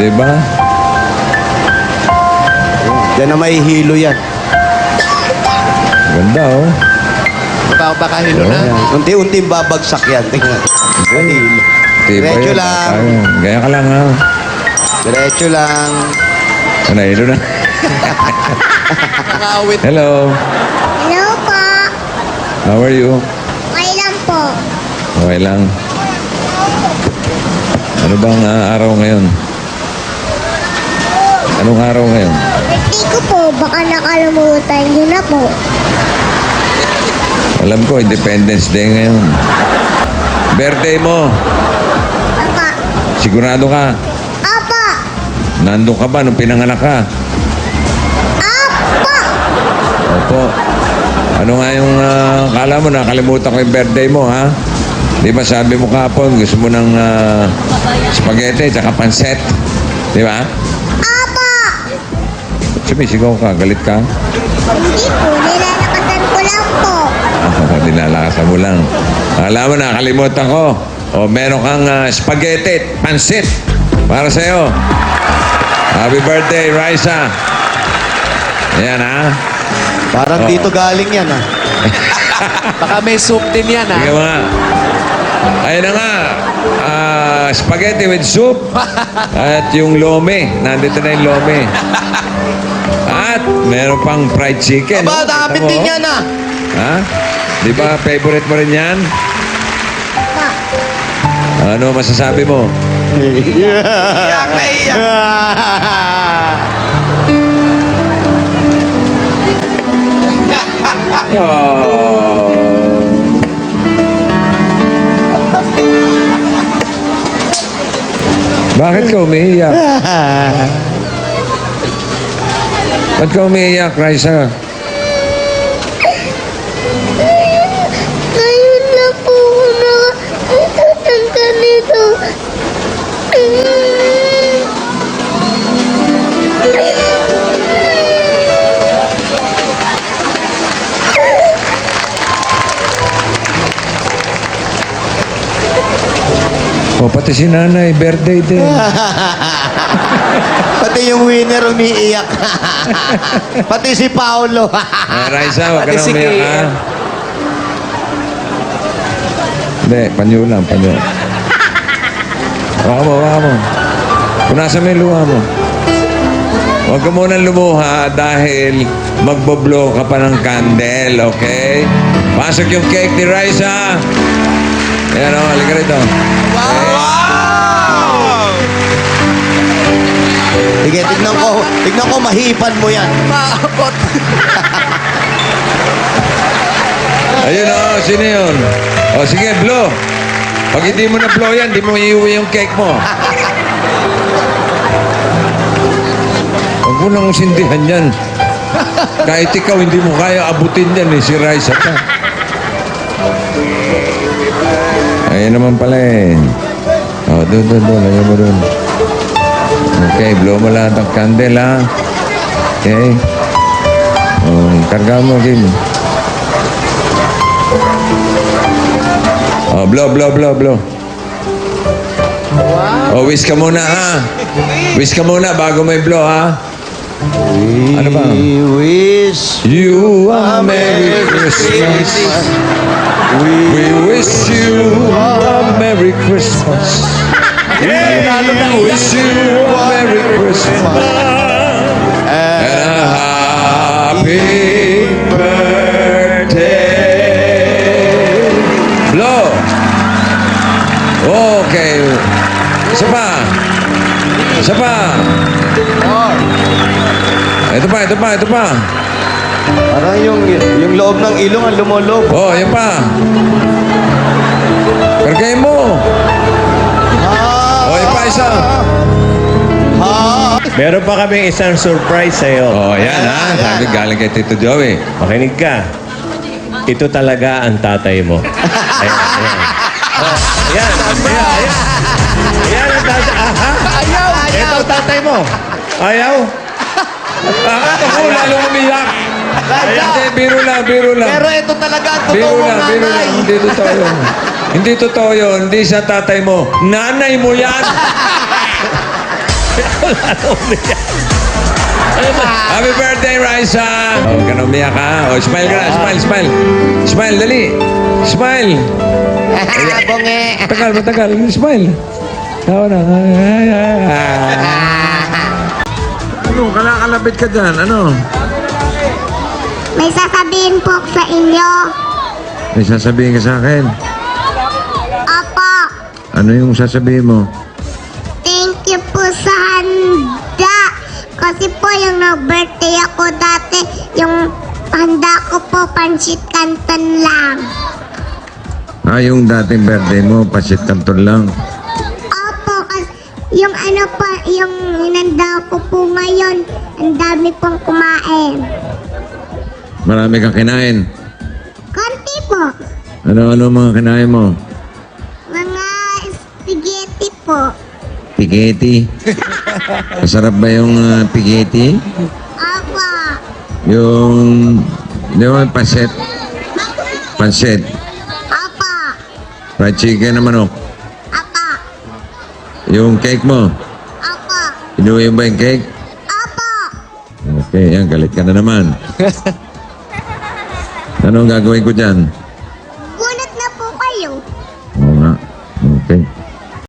Diba? Yan na may hilo yan. Ganda, oh. Baka hilo na. Ayan. Unti-unti babagsak yan. Tingnan. Okay. Diba Diretso yun? lang. Ayun. Gaya ka lang, ha? Diretso lang. Nahilo na. Nakawit. Hello. Hello po. How are you? Okay lang po. Okay lang. Ano bang araw ngayon? Anong araw ngayon? Birthday ko po. Baka nakalimutan niyo na po. Alam ko, Independence Day ngayon. Birthday mo. Apa. Sigurado ka? Apa. Nandun ka ba nung pinanganak ka? Apa. Opo. Ano nga yung kala mo, nakalimutan ko yung birthday mo, ha? Di ba sabi mo kahapon, gusto mo ng spaghetti tsaka panset? Di ba? Apa. Sumisigaw ka, galit ka? Hindi po. Nilalakasan ko lang po. Nilalakasan mo lang. Alam mo, nakalimutan ko. O, meron kang spaghetti, pansit para sa'yo. Happy birthday, Raisa. Ayan, ha? Parang dito galing yan, ha? Baka may soup din yan, ha? Sige mga. Ayun na nga. Spaghetti with soup. At yung lome. Nandito na yung lome. At meron pang fried chicken. Aba, dami Kita mo, din oh. yan, ha? Ha? Di ba favorite mo rin yan? Apa. Ano masasabi mo? Iyak na iyak. Bakit ka umiiyak? Ba't ka umiiyak, Raisa? Ngayon na po ako nakakita ng ganito. O, pati si nanay, birthday din. Pati yung winner umiiyak. Pati si Paolo. Raisa, huwag ka Pati na si umiyak, ha? Kian. Hindi, panyo lang, panyo. Waka mo, waka mo. Punasan mo yung luha mo. Huwag ka munang lumuha dahil magboblow ka pa ng candle, okay? Pasok yung cake ni Raisa. Ayan o, halika rito. Sige, tignan ko, mahipan mo yan. Maabot. Ayun o, sino yun? O, sige, blow. Pag hindi mo na blow yan, hindi mo iuwi yung cake mo. Huwag mo nang sindihan yan. Kahit ikaw, hindi mo kaya abutin yan eh, si Raisa pa. Ayun naman pala eh. O, doon. Lagyan mo doon. Okay, blow mo lahat ng candle, ha? Okay. O, karga mo, Kim. Oh, blow. Oh, wish ka muna, ha? Wish ka muna bago may blow, ha? Ano ba? We wish You a Merry Christmas. We wish you a Merry Christmas. We wish you a Merry Christmas. And a happy birthday. Blow. Okay. Isa pa. Ito pa. Parang yung loob ng ilong ang lumolob. Oh, yan pa. Kargayin mo. Oh, yan pa isa. Meron pa kaming isang surprise sa'yo. Oh, yan ha. Sabi galing kay Tito Joey. Makinig ka. Ito talaga ang tatay mo. Ayan. Oh, ayan. Ayan ang tatay. Aha. Ayaw. Ito ang tatay mo. Ayaw? Ako, lalo umiyak. Hindi, biro lang. Pero ito talaga ang Biro totoong lang. nanay. Hindi totoo yun. Hindi totoo yun. Hindi siya tatay mo. Nanay mo yan. Happy birthday, Raisa! Oh, huwag ka na umiyak, ha? Oh, smile ka na. Smile, smile. Smile, dali. Smile. Bungi. Matagal. Smile. Tawa na. Ano? Kalakalapit ka dyan. Ano? May sasabihin po sa inyo. May sasabihin ka sa akin. Opo. Ano yung sasabihin mo? Thank you po sa handa. Kasi po yung nag-birthday ako dati, yung handa ko po pansit canton lang. Yung dating birthday mo, pasit kanton lang. Opo, kasi yung ano po, yung hinanda ko po ngayon, ang dami pong kumain. Marami kang kinain. Konti po. Ano mga kinain mo? Mga spaghetti po. Spaghetti. Masarap ba yung spaghetti? Opo. Yung... Di ba pasit? Pansit. Opo. Fried chicken na manok. Opo. Yung cake mo. Opo. Inuwi mo ba yung cake? Opo. Okay, yan. Galit ka na naman. Ano ang gagawin ko dyan?